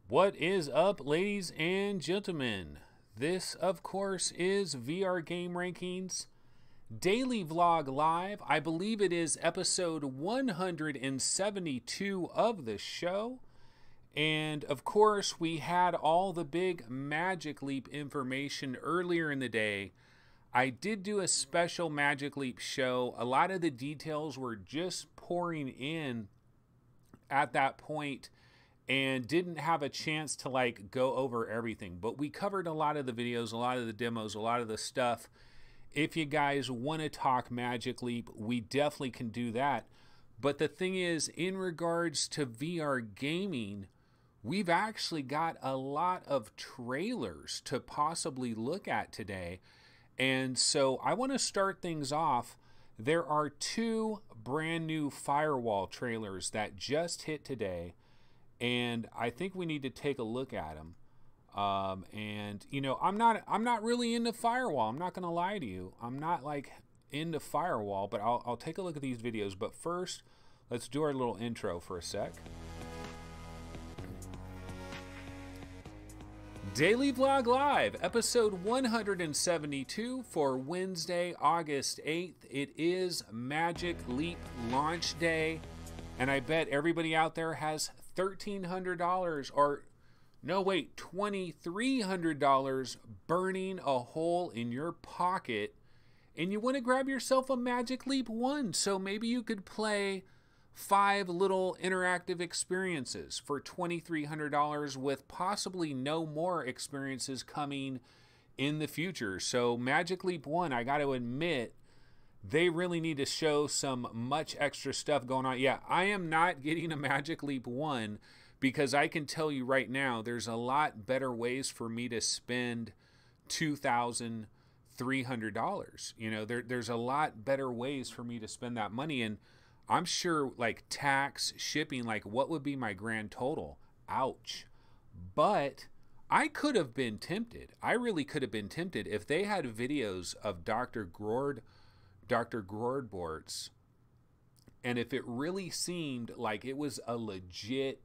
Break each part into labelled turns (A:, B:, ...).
A: What is up, ladies and gentlemen? This, of course, is VR Game Rankings Daily Vlog Live. I believe it is episode 172 of the show. And, of course, we had all the big Magic Leap information earlier in the day. I did do a special Magic Leap show. A lot of the details were just pouring in at that point and didn't have a chance to go over everything, but we covered a lot of the videos, a lot of the demos, a lot of the stuff. If you guys want to talk Magic Leap, we definitely can do that. But the thing is, in regards to VR gaming, we've actually got a lot of trailers to possibly look at today. And so I want to start things off. There are two brand new Firewall trailers that just hit today, and I think we need to take a look at them. And you know, I'm not really into Firewall. I'm not gonna lie to you. I'm not into Firewall, but I'll take a look at these videos. But first, let's do our little intro for a sec. Daily Vlog Live, episode 172 for Wednesday, August 8th. It is Magic Leap launch day, and I bet everybody out there has $1,300 or no wait, $2,300 burning a hole in your pocket, and you want to grab yourself a Magic Leap 1 so maybe you could play 5 little interactive experiences for $2,300 with possibly no more experiences coming in the future. So Magic Leap 1, I got to admit, they really need to show some much extra stuff going on. Yeah, I am not getting a Magic Leap 1 because I can tell you right now, there's a lot better ways for me to spend $2,300. You know, there's a lot better ways for me to spend that money. And I'm sure tax, shipping, what would be my grand total? Ouch. But I could have been tempted. I really could have been tempted if they had videos of Dr. Grodbort's, and if it really seemed like it was a legit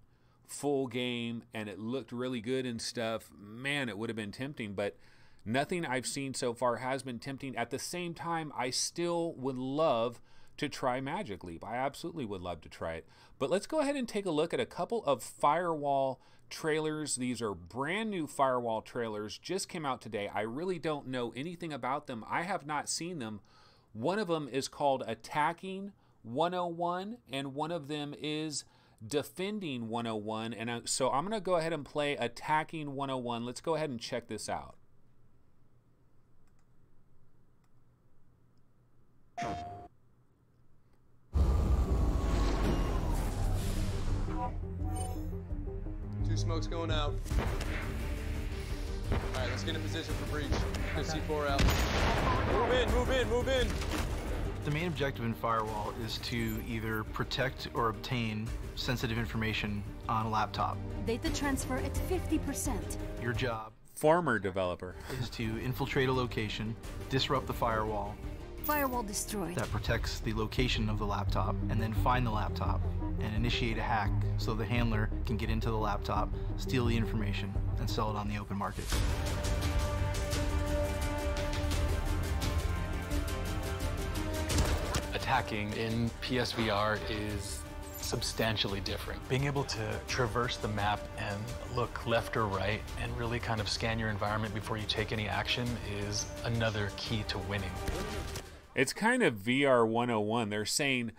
A: full game and it looked really good and stuff, man, it would have been tempting. But nothing I've seen so far has been tempting. At the same time, I still would love to try Magic Leap. I absolutely would love to try it. But let's go ahead and take a look at a couple of Firewall trailers. These are brand new Firewall trailers, just came out today. I really don't know anything about them. I have not seen them. One of them is called Attacking 101, and one of them is Defending 101. And so I'm going to go ahead and play Attacking 101. Let's go ahead and check this out.
B: Two smokes going out. All right, let's get in position for breach. Good C4 out. Move in, move in, move in.
C: The main objective in Firewall is to either protect or obtain sensitive information on a laptop.
D: Data transfer at 50%.
C: Your job,
A: Former developer,
C: is to infiltrate a location, disrupt the firewall.
D: Firewall destroyed.
C: That protects the location of the laptop, and then find the laptop and initiate a hack so the handler can get into the laptop, steal the information, and sell it on the open market.
E: Attacking in PSVR is substantially different. Being able to traverse the map and look left or right and really kind of scan your environment before you take any action is another key to winning.
A: It's kind of VR 101. They're saying,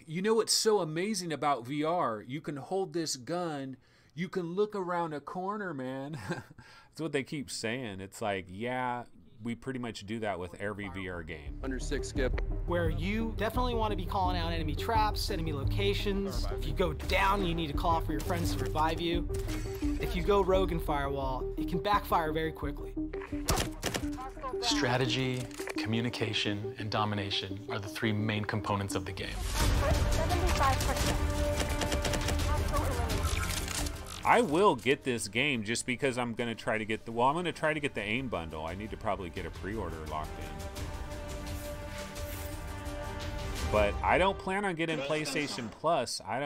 A: you know what's so amazing about VR? You can hold this gun, you can look around a corner, man. That's what they keep saying. It's yeah, we pretty much do that with every VR game.
B: Under 6, skip.
F: Where you definitely want to be calling out enemy traps, enemy locations. If you go down, you need to call for your friends to revive you. If you go rogue in Firewall, it can backfire very quickly.
E: Strategy, communication, and domination are the 3 main components of the game.
D: 75%.
A: I will get this game just because I'm going to try to get I'm going to try to get the AIM bundle. I need to probably get a pre-order locked in. But I don't plan on getting PlayStation Plus. I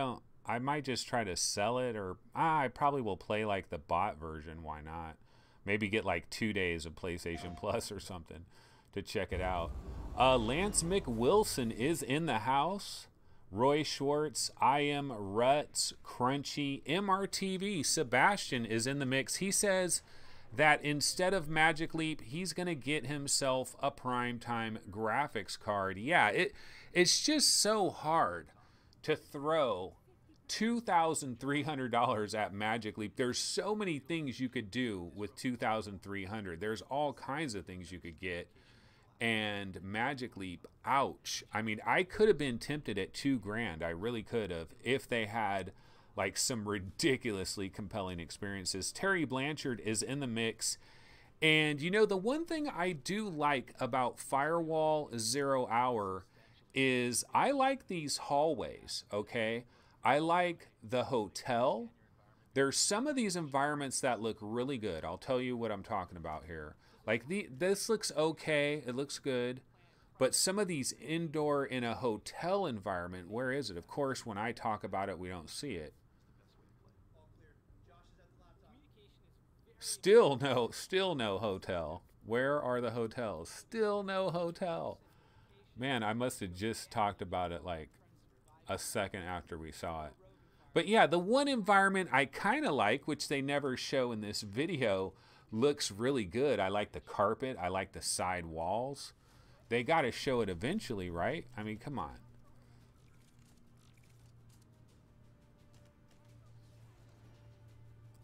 A: I might just try to sell it, or I probably will play like the bot version. Why not? Maybe get like 2 days of PlayStation Plus or something to check it out. Lance McWilson is in the house. Roy Schwartz, I Am Ruts, Crunchy, MRTV, Sebastian is in the mix. He says that instead of Magic Leap, he's going to get himself a primetime graphics card. Yeah, it's just so hard to throw $2,300 at Magic Leap. There's so many things you could do with $2,300. There's all kinds of things you could get. And Magic Leap, ouch. I mean, I could have been tempted at $2,000. I really could have, if they had like some ridiculously compelling experiences. Terry Blanchard is in the mix. And you know, the one thing I do like about Firewall 0 Hour is I like these hallways, okay? I like the hotel. There's some of these environments that look really good. I'll tell you what I'm talking about here. Like this looks okay, it looks good, but some of these indoor in a hotel environment, where is it? Of course, when I talk about it, we don't see it. Still no hotel. Where are the hotels? Still no hotel. Man, I must have just talked about it like a second after we saw it. But yeah, the one environment I kind of like, which they never show in this video, looks really good. I like the carpet. I like the side walls. They got to show it eventually, right? I mean, come on.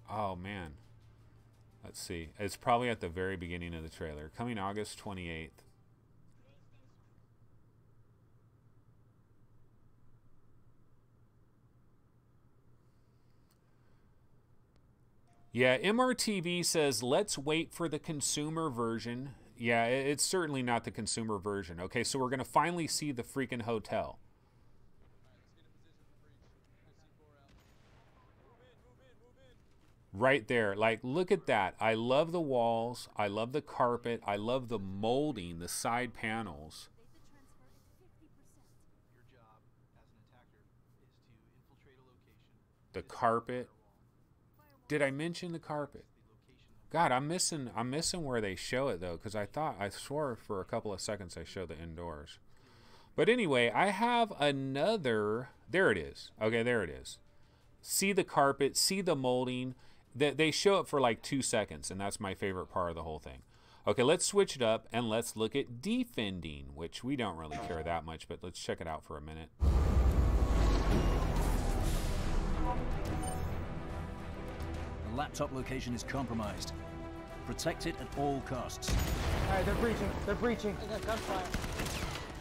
A: Oh, man. Let's see. It's probably at the very beginning of the trailer. Coming August 28th. Yeah, MRTV says, let's wait for the consumer version. Yeah, it's certainly not the consumer version. Okay, so we're going to finally see the freaking hotel. Right there. Like, look at that. I love the walls. I love the carpet. I love the molding, the side panels. The carpet. Did I mention the carpet? God, I'm missing where they show it though, because I swore for a couple of seconds I showed the indoors. But anyway, I have another. There it is. Okay, there it is. See the carpet, see the molding. They show it for like 2 seconds, and that's my favorite part of the whole thing. Okay, let's switch it up and let's look at defending, which we don't really care that much, but let's check it out for a minute.
G: The laptop location is compromised. Protect it at all costs.
F: All right, they're breaching. They're breaching. I got gunfire.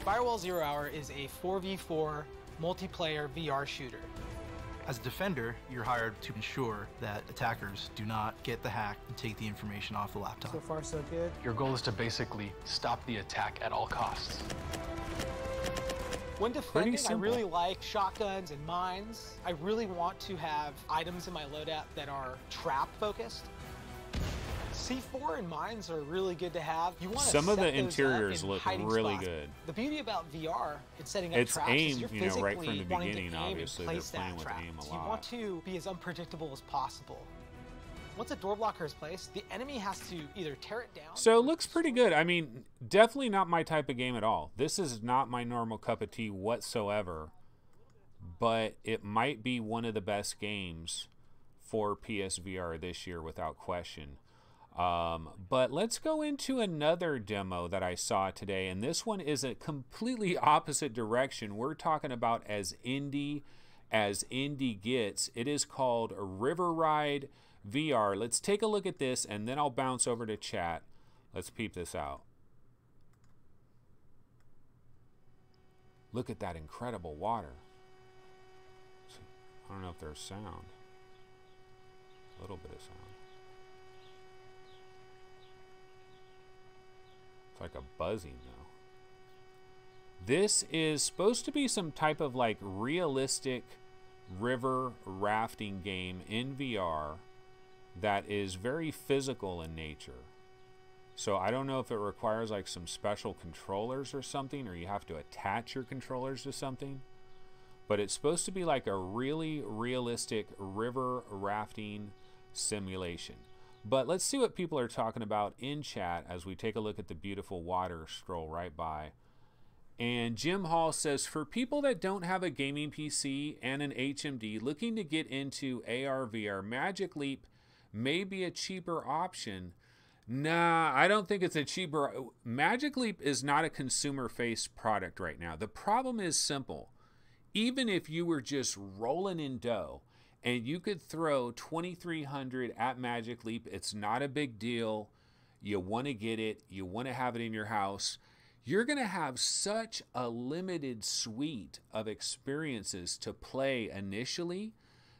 F: Firewall 0 Hour is a 4v4 multiplayer VR shooter.
C: As a defender, you're hired to ensure that attackers do not get the hack and take the information off the laptop.
F: So far, so good.
E: Your goal is to basically stop the attack at all costs.
F: When defending, I really like shotguns and mines. I really want to have items in my loadout that are trap focused. C4 and mines are really good to have. You want to
A: Some of the interiors look really good.
F: The beauty about VR, it's setting up
A: it's
F: traps.
A: aim,
F: You're
A: you know, right from the
F: wanting
A: beginning.
F: to aim
A: Obviously,
F: and
A: they're
F: place
A: playing with
F: that trap.
A: aim a
F: So
A: lot.
F: you want to be as unpredictable as possible. Once a door blocker is placed, the enemy has to either tear it down.
A: So it looks pretty good. I mean, definitely not my type of game at all. This is not my normal cup of tea whatsoever. But it might be one of the best games for PSVR this year without question. But let's go into another demo that I saw today. And this one is a completely opposite direction. We're talking about as indie gets. It is called River Ride VR. Let's take a look at this, and then I'll bounce over to chat. Let's peep this out. Look at that incredible water. I don't know if there's sound. A little bit of sound. It's like a buzzing though. This is supposed to be some type of like realistic river rafting game in VR that is very physical in nature. So I don't know if it requires like some special controllers or something, or you have to attach your controllers to something. but it's supposed to be like a really realistic river rafting simulation. But let's see what people are talking about in chat as we take a look at the beautiful water stroll right by. And Jim Hall says, for people that don't have a gaming PC and an HMD looking to get into AR VR, Magic Leap may be a cheaper option. Nah, I don't think it's a cheaper. Magic Leap is not a consumer-faced product right now. The problem is simple. Even if you were just rolling in dough and you could throw $2,300 at Magic Leap, it's not a big deal. You want to get it. You want to have it in your house. You're going to have such a limited suite of experiences to play initially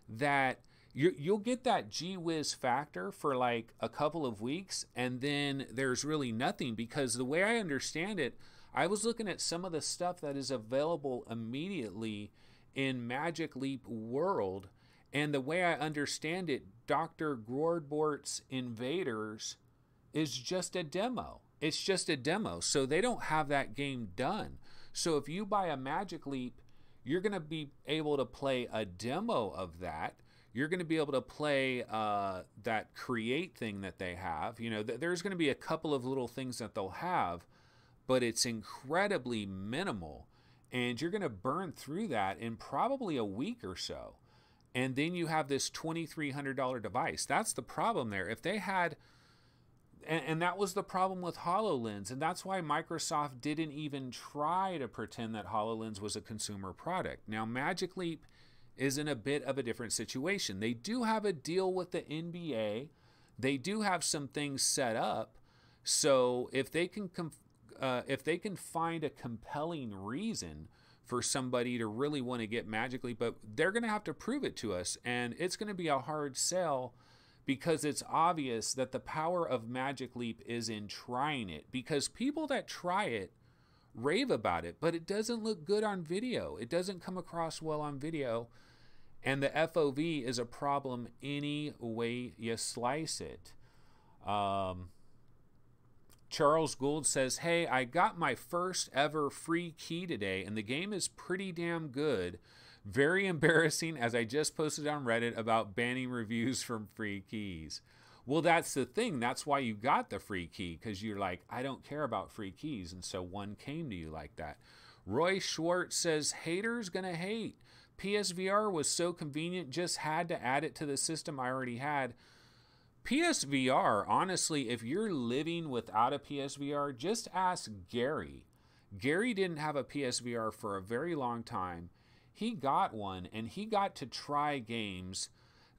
A: that you'll get that gee whiz factor for like a couple of weeks, and then there's really nothing, because the way I understand it, I was looking at some of the stuff that is available immediately in Magic Leap World, and the way I understand it, Dr. Groardbort's Invaders is just a demo. It's just a demo, so they don't have that game done. So if you buy a Magic Leap, you're going to be able to play a demo of that. You're going to be able to play that create thing that they have. You know, there's going to be a couple of little things that they'll have, but it's incredibly minimal. And you're going to burn through that in probably a week or so. And then you have this $2,300 device. That's the problem there. If they had... And that was the problem with HoloLens, and that's why Microsoft didn't even try to pretend that HoloLens was a consumer product. Now, Magic Leap is in a bit of a different situation. They do have a deal with the NBA. They do have some things set up. So if they can find a compelling reason for somebody to really want to get Magic Leap, but they're going to have to prove it to us, and it's going to be a hard sell, because it's obvious that the power of Magic Leap is in trying it, because people that try it rave about it, but it doesn't look good on video. It doesn't come across well on video, and the FOV is a problem any way you slice it. Charles Gould says, hey, I got my first ever free key today, and the game is pretty damn good. Very embarrassing, as I just posted on Reddit about banning reviews from free keys. Well, that's the thing. That's why you got the free key, because you're like, I don't care about free keys, and so one came to you like that. Roy Schwartz says, haters gonna hate. PSVR was so convenient, just had to add it to the system I already had. PSVR, honestly, if you're living without a PSVR, just ask Gary. Gary didn't have a PSVR for a very long time. He got one, and he got to try games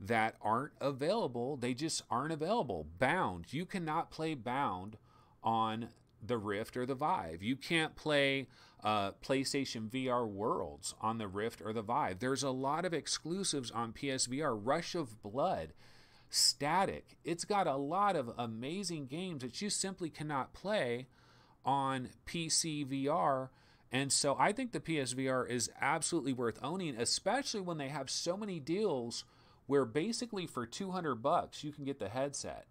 A: that aren't available. They just aren't available. Bound. You cannot play Bound on the Rift or the Vive. You can't play PlayStation VR Worlds on the Rift or the Vive. There's a lot of exclusives on PSVR. Rush of Blood, Static. It's got a lot of amazing games that you simply cannot play on PC VR. And so I think the PSVR is absolutely worth owning, especially when they have so many deals where basically for $200 you can get the headset.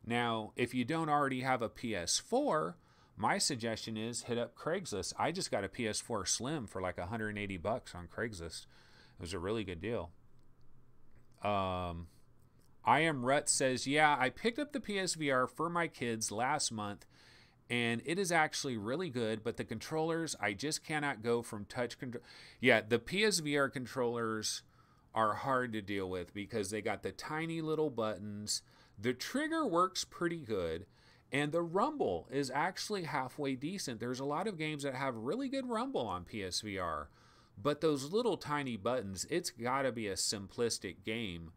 A: Now, if you don't already have a PS4, my suggestion is hit up Craigslist. I just got a PS4 Slim for like $180 on Craigslist. It was a really good deal. I Am Rut says, yeah, I picked up the PSVR for my kids last month, and it is actually really good, but the controllers, I just cannot go from touch control. Yeah, the PSVR controllers are hard to deal with because they got the tiny little buttons. The trigger works pretty good, and the rumble is actually halfway decent. There's a lot of games that have really good rumble on PSVR, but those little tiny buttons, it's got to be a simplistic game,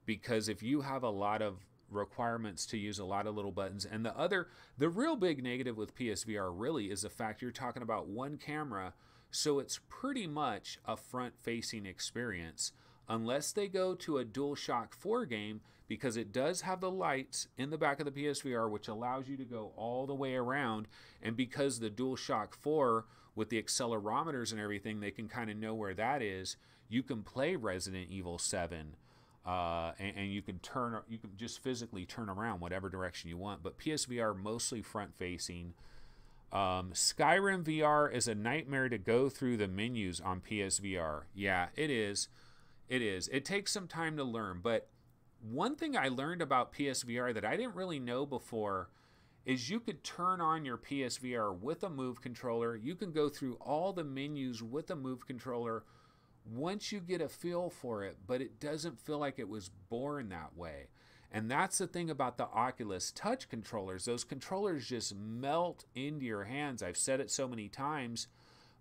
A: because if you have a lot of requirements to use a lot of little buttons. And the real big negative with PSVR really is the fact you're talking about one camera, so it's pretty much a front-facing experience, unless they go to a DualShock 4 game, because it does have the lights in the back of the PSVR, which allows you to go all the way around, and because the DualShock 4, with the accelerometers and everything, they can kind of know where that is. You can play Resident Evil 7, and you can just physically turn around whatever direction you want. But PSVR mostly front facing. Skyrim VR is a nightmare to go through the menus on PSVR. Yeah, it is. It is. It takes some time to learn, but one thing I learned about PSVR that I didn't really know before is you could turn on your PSVR with a Move controller. You can go through all the menus with a Move controller once you get a feel for it, but it doesn't feel like it was born that way. And that's the thing about the Oculus Touch controllers. Those controllers just melt into your hands. I've said it so many times,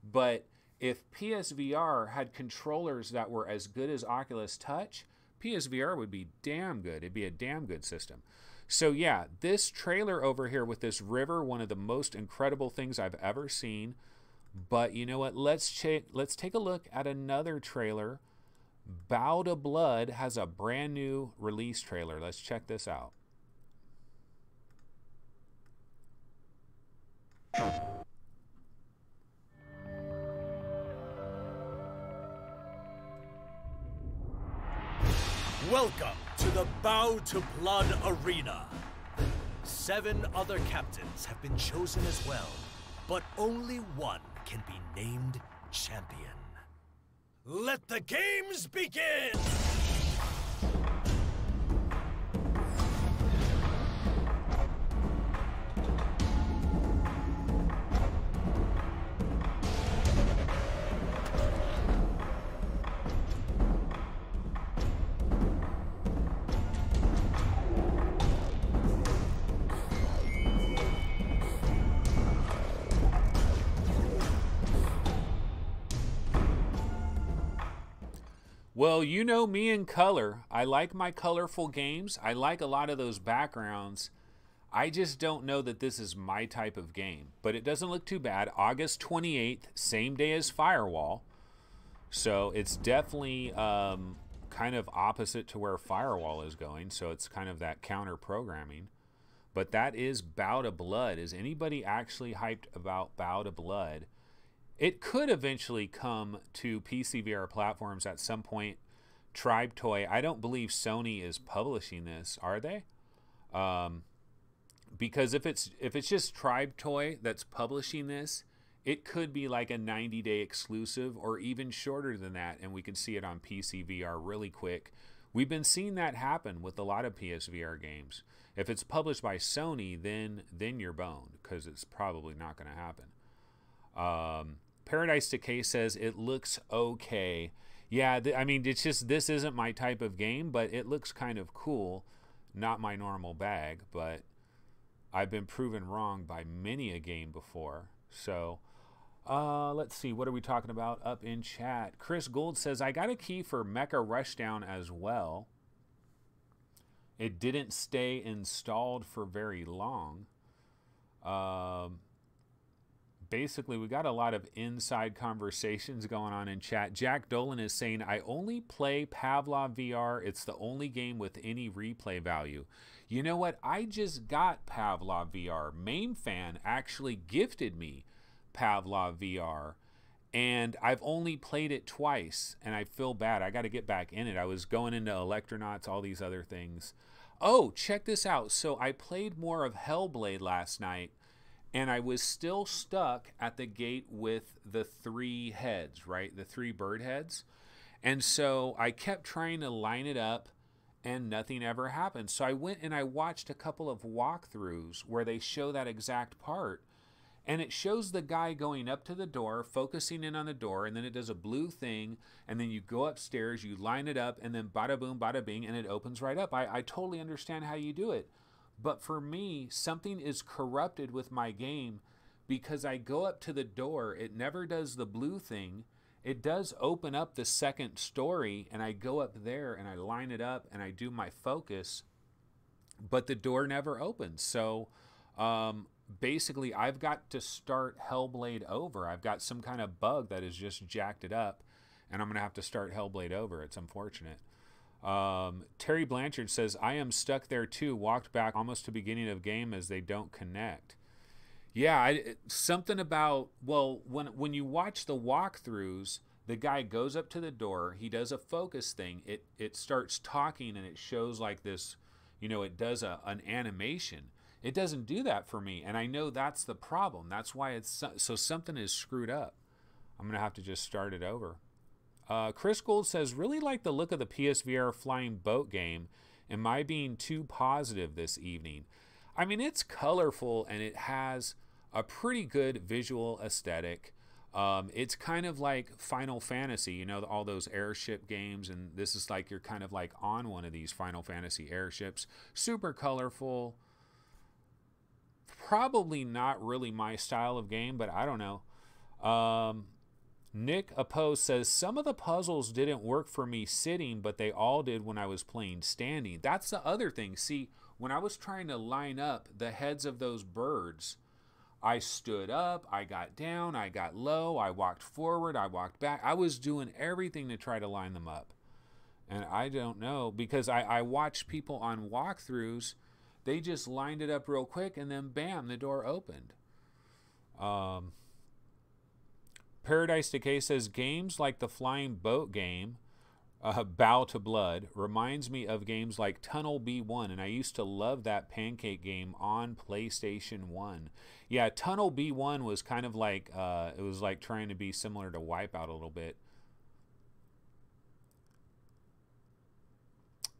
A: but if PSVR had controllers that were as good as Oculus Touch, PSVR would be damn good. It'd be a damn good system. So yeah, this trailer over here with this river, one of the most incredible things I've ever seen. But you know what? Let's take a look at another trailer. Bow to Blood has a brand new release trailer. Let's check this out.
H: Welcome to the Bow to Blood Arena. 7 other captains have been chosen as well, but only one can be named champion. Let the games begin!
A: Well, you know me in color. I like my colorful games. I like a lot of those backgrounds. I just don't know that this is my type of game. But it doesn't look too bad. August 28th, same day as Firewall. So it's definitely kind of opposite to where Firewall is going. So it's kind of that counter programming. But that is Bow to Blood. Is anybody actually hyped about Bow to Blood? It could eventually come to PC VR platforms at some point. Tribe Toy, I don't believe Sony is publishing this, are they? Because if it's just Tribe Toy that's publishing this, it could be like a 90-day exclusive or even shorter than that, and we could see it on PC VR really quick. We've been seeing that happen with a lot of PSVR games. If it's published by Sony, then you're boned, because it's probably not going to happen. Paradise Decay says it looks okay. Yeah, I mean, it's just, this isn't my type of game, but it looks kind of cool. Not my normal bag, but I've been proven wrong by many a game before. So, let's see, what are we talking about up in chat? Chris Gould says, I got a key for Mecha Rushdown as well. It didn't stay installed for very long. Basically, we got a lot of inside conversations going on in chat. Jack Dolan is saying, I only play Pavlov VR. It's the only game with any replay value. You know what? I just got Pavlov VR. Main Fan actually gifted me Pavlov VR, and I've only played it twice, and I feel bad. I got to get back in it. I was going into Electronauts, all these other things. Oh, check this out. So I played more of Hellblade last night, and I was still stuck at the gate with the 3 heads, right? The 3 bird heads. And so I kept trying to line it up, and nothing ever happened. So I went and I watched a couple of walkthroughs where they show that exact part. And it shows the guy going up to the door, focusing in on the door, and then it does a blue thing, and then you go upstairs, you line it up, and then bada boom, bada bing, and it opens right up. I totally understand how you do it. But for me, something is corrupted with my game because I go up to the door. It never does the blue thing. It does open up the second story, and I go up there and I line it up and I do my focus, but the door never opens. So basically, I've got to start Hellblade over. I've got some kind of bug that has just jacked it up, and I'm going to have to start Hellblade over. It's unfortunate. Terry Blanchard says, I am stuck there too. Walked back almost to beginning of game as they don't connect. Yeah, something about, well, when you watch the walkthroughs, the guy goes up to the door, he does a focus thing, it starts talking, and it shows like this, you know, it does an animation. It doesn't do that for me, and I know that's the problem. That's why it's so something is screwed up. I'm gonna have to just start it over. Chris Gold says, really like the look of the PSVR flying boat game. Am I being too positive this evening? I mean, it's colorful and it has a pretty good visual aesthetic. It's kind of like Final Fantasy, you know, all those airship games, and this is like you're kind of like on one of these Final Fantasy airships. Super colorful. Probably not really my style of game, but I don't know. Nick Oppose says, some of the puzzles didn't work for me sitting, but they all did when I was playing standing. That's the other thing. See, when I was trying to line up the heads of those birds, I stood up, I got down, I got low, I walked forward, I walked back. I was doing everything to try to line them up. And I don't know, because I watched people on walkthroughs, they just lined it up real quick, and then bam, the door opened. Paradise Decay says, games like the flying boat game, Bow to Blood, reminds me of games like Tunnel B1, and I used to love that pancake game on PlayStation 1. Yeah, Tunnel B1 was kind of like, it was like trying to be similar to Wipeout a little bit.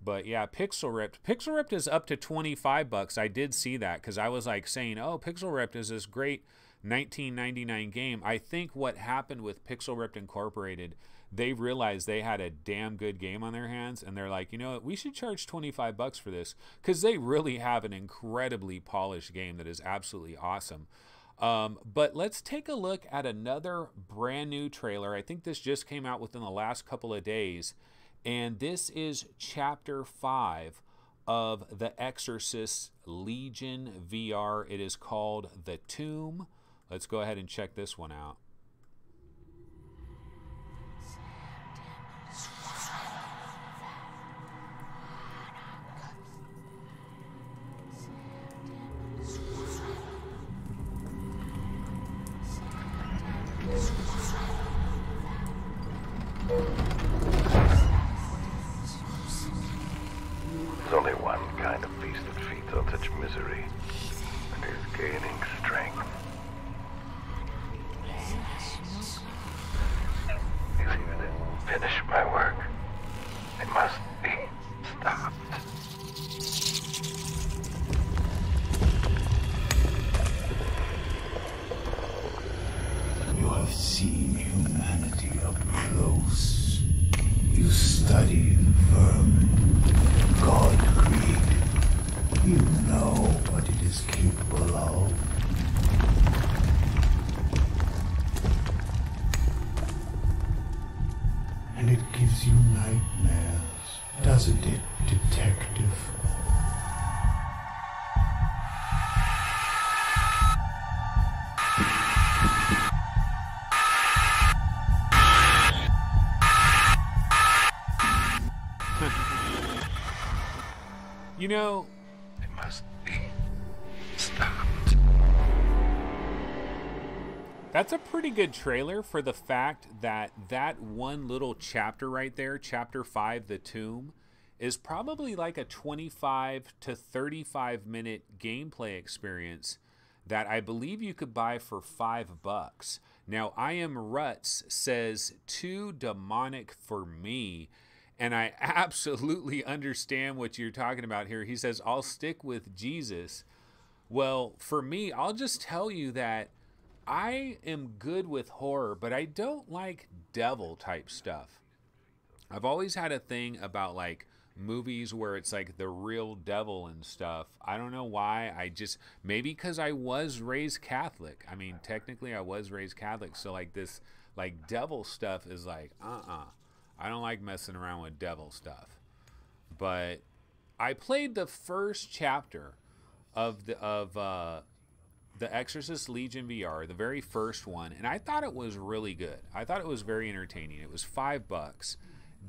A: But yeah, Pixel Ripped. Pixel Ripped is up to $25. I did see that because I was like saying, oh, Pixel Ripped is this great $19.99 game. I think what happened with Pixel Ripped Incorporated, they realized they had a damn good game on their hands, and they're like, you know what, we should charge $25 for this, because they really have an incredibly polished game that is absolutely awesome. But let's take a look at another brand new trailer. I think this just came out within the last couple of days, and this is Chapter 5 of the Exorcist Legion VR. It is called The Tomb. Let's go ahead and check this one out.
I: There's only one kind of beast that feeds on such misery, and is gaining strength. If you didn't finish my work, it must be stopped.
J: You have seen humanity up close. You study the vermin God created. You know what it is capable of. And it gives you nightmares, doesn't it, detective?
A: You know,
I: It must be stopped.
A: that's a pretty good trailer for the fact that that one little chapter right there, Chapter 5, The Tomb, is probably like a 25 to 35 minute gameplay experience that I believe you could buy for $5. Now, I Am Ruts says, too demonic for me. And I absolutely understand what you're talking about here. He says, I'll stick with Jesus. Well, for me, I'll just tell you that I am good with horror, but I don't like devil type stuff. I've always had a thing about like movies where it's like the real devil and stuff. I don't know why. Maybe because I was raised Catholic. I mean, technically I was raised Catholic. So like this, like devil stuff is like, I don't like messing around with devil stuff. But I played the first chapter of the Exorcist Legion VR, the very first one, and I thought it was really good. I thought it was very entertaining. It was $5.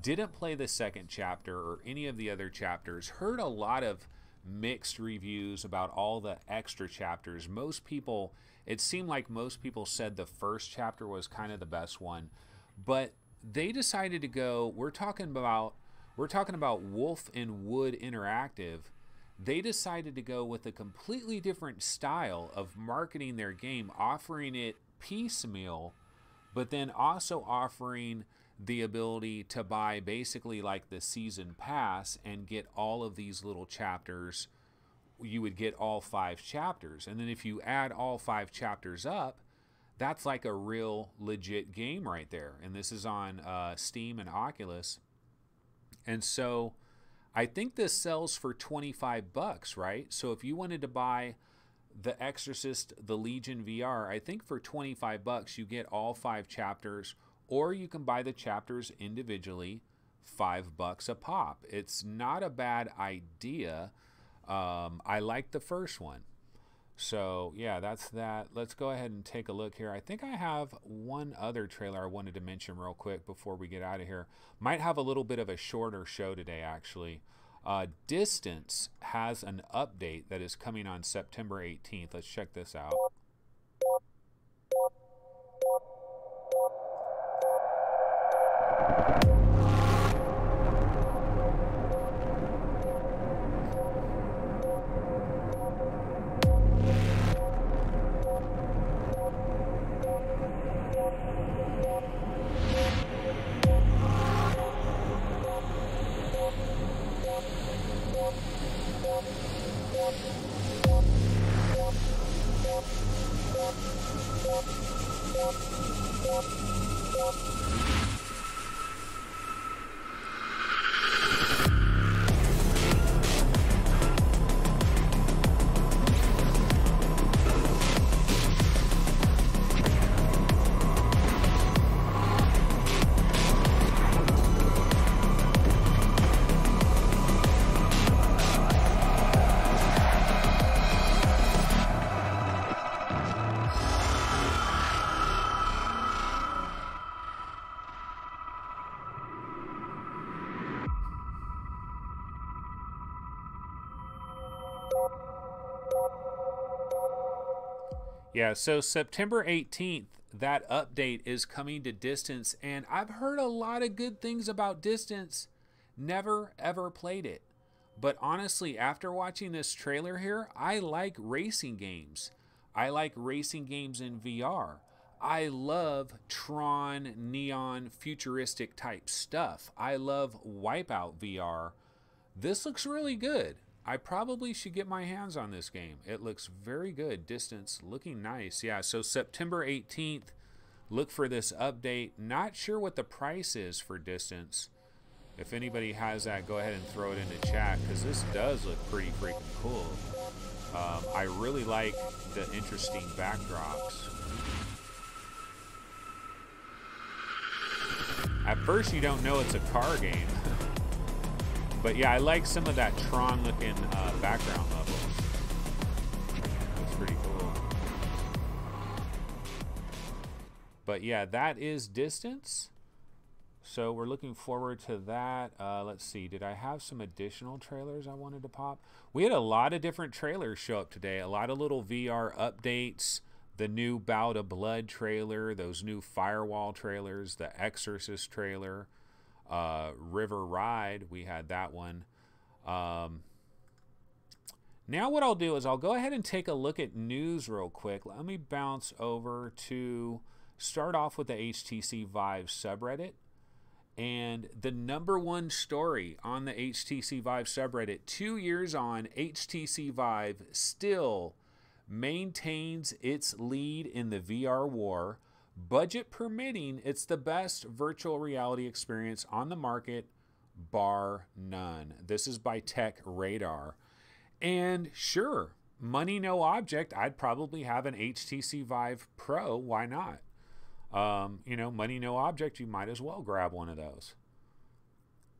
A: Didn't play the second chapter or any of the other chapters. Heard a lot of mixed reviews about all the extra chapters. Most people, it seemed like most people said the first chapter was kind of the best one, but they decided to go, we're talking about Wolf and Wood Interactive. they decided to go with a completely different style of marketing their game, offering it piecemeal, but then also offering the ability to buy basically like the season pass and get all of these little chapters. You would get all 5 chapters. And then if you add all 5 chapters up, that's like a real legit game right there. And this is on Steam and Oculus. And so I think this sells for $25, right? So if you wanted to buy the Exorcist, the Legion VR, I think for $25 you get all 5 chapters, or you can buy the chapters individually, $5 a pop. It's not a bad idea. I like the first one. So yeah, that's that. Let's go ahead and take a look here. I think I have one other trailer I wanted to mention real quick before we get out of here. Might have a little bit of a shorter show today, actually. Distance has an update that is coming on September 18th. Let's check this out. Yeah, so September 18th, that update is coming to Distance, and I've heard a lot of good things about Distance. Never, ever played it. But honestly, after watching this trailer here, I like racing games. I like racing games in VR. I love Tron, Neon, futuristic type stuff. I love Wipeout VR. This looks really good. I probably should get my hands on this game. It looks very good. Distance looking nice. Yeah, so September 18th, look for this update. Not sure what the price is for Distance. If anybody has that, go ahead and throw it into chat, because this does look pretty freaking cool. I really like the interesting backdrops. At first you don't know it's a car game. But yeah, I like some of that Tron looking background levels. Looks pretty cool. But yeah, that is Distance. So we're looking forward to that. Let's see, did I have some additional trailers I wanted to pop? We had a lot of different trailers show up today. A lot of little VR updates. The new Bout of Blood trailer. Those new Firewall trailers. The Exorcist trailer. River Ride, we had that one. Now what I'll do is I'll go ahead and take a look at news real quick. Let me bounce over to start off with the HTC Vive subreddit. And the #1 story on the HTC Vive subreddit, 2 years on, HTC Vive still maintains its lead in the VR war. Budget permitting, it's the best virtual reality experience on the market, bar none. This is by Tech Radar. And sure, money no object, I'd probably have an HTC Vive Pro. Why not? You know, money no object, you might as well grab one of those.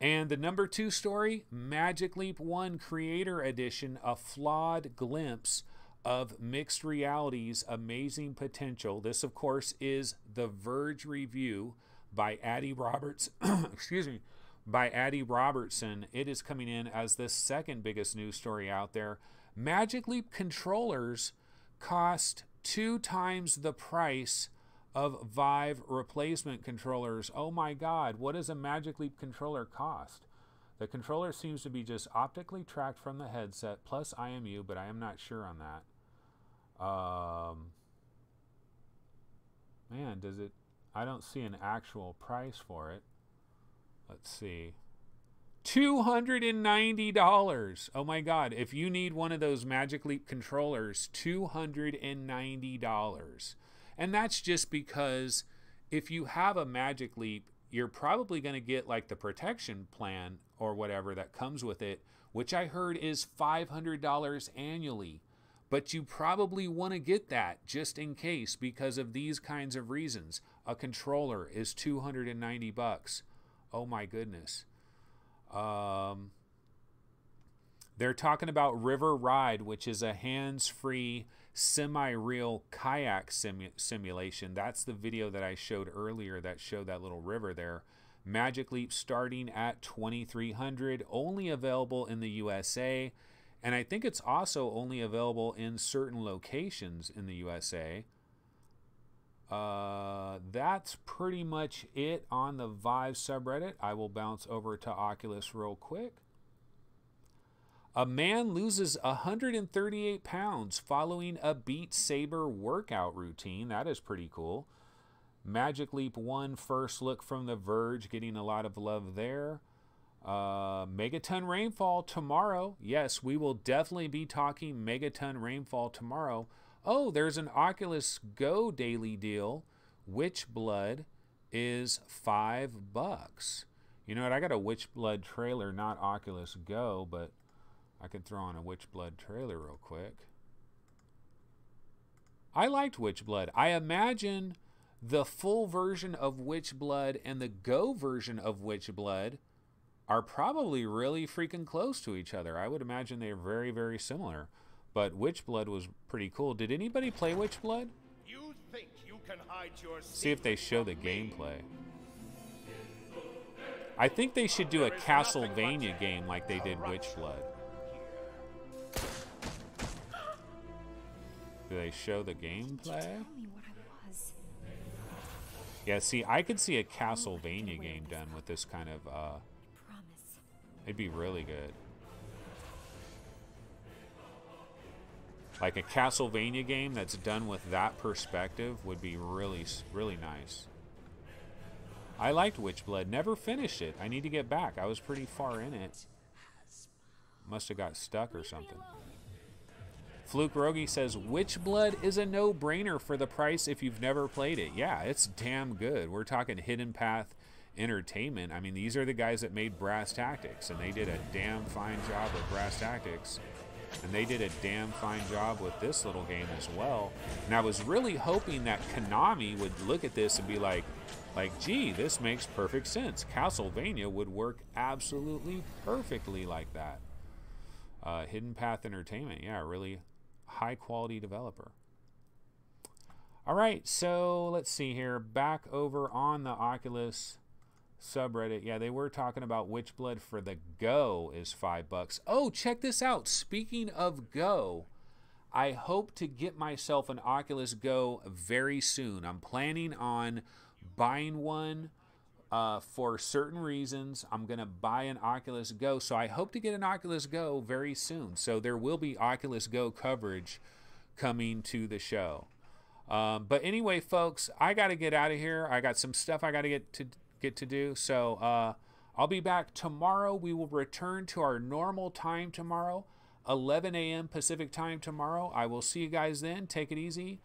A: And the #2 story, Magic Leap 1 Creator Edition, a flawed glimpse of mixed reality's amazing potential. This, of course, is the Verge review by Addie Roberts. Excuse me, by Addie Robertson. It is coming in as the second biggest news story out there. Magic Leap controllers cost 2 times the price of Vive replacement controllers. Oh my God, what does a Magic Leap controller cost? The controller seems to be just optically tracked from the headset plus IMU, but I am not sure on that. Man, does it... I don't see an actual price for it. Let's see. $290. Oh my God. If you need one of those Magic Leap controllers, $290. And that's just because if you have a Magic Leap, you're probably going to get like the protection plan or whatever that comes with it, which I heard is $500 annually. But you probably want to get that just in case because of these kinds of reasons. A controller is $290. Oh my goodness. They're talking about River Ride, which is a hands-free, semi-real kayak simulation. That's the video that I showed earlier that showed that little river there. Magic Leap starting at $2,300, only available in the USA. And I think it's also only available in certain locations in the USA. That's pretty much it on the Vive subreddit. I will bounce over to Oculus real quick. A man loses 138 pounds following a Beat Saber workout routine. That is pretty cool. Magic Leap 1 first look from The Verge, getting a lot of love there. Megaton Rainfall tomorrow. Yes, we will definitely be talking Megaton Rainfall tomorrow. Oh, there's an Oculus Go daily deal. Witchblood is $5. You know what? I got a Witchblood trailer, not Oculus Go, but I could throw on a Witchblood trailer real quick. I liked Witchblood. I imagine the full version of Witchblood and the Go version of Witchblood are probably really freaking close to each other. I would imagine they're very, very similar. But Witchblood was pretty cool. Did anybody play Witchblood?
H: You think you can hide your
A: See if they show the gameplay. I think they should do a Castlevania game like they did Witchblood. Do they show the gameplay? Yeah, see, I could see a Castlevania game done with this kind of, it'd be really good. Like a Castlevania game that's done with that perspective would be really, really nice. I liked Witchblood. Never finished it. I need to get back. I was pretty far in it. Must have got stuck or something. Fluke Rogi says, Witchblood is a no-brainer for the price if you've never played it. Yeah, it's damn good. We're talking Hidden Path Entertainment. I mean, these are the guys that made Brass Tactics, and they did a damn fine job with Brass Tactics. And they did a damn fine job with this little game as well. And I was really hoping that Konami would look at this and be like, gee, this makes perfect sense. Castlevania would work absolutely perfectly like that. Hidden Path Entertainment, yeah, really high-quality developer. All right, so let's see here. Back over on the Oculus subreddit. Yeah, they were talking about Witchblood for the Go is $5. Oh, check this out. Speaking of Go, I hope to get myself an Oculus Go very soon. I'm planning on buying one for certain reasons. I'm going to buy an Oculus Go, so I hope to get an Oculus Go very soon. So there will be Oculus Go coverage coming to the show. But anyway, folks, I got to get out of here. I got some stuff I got to get to do. So I'll be back tomorrow. We will return to our normal time tomorrow, 11 a.m. Pacific time tomorrow. I will see you guys then. Take it easy.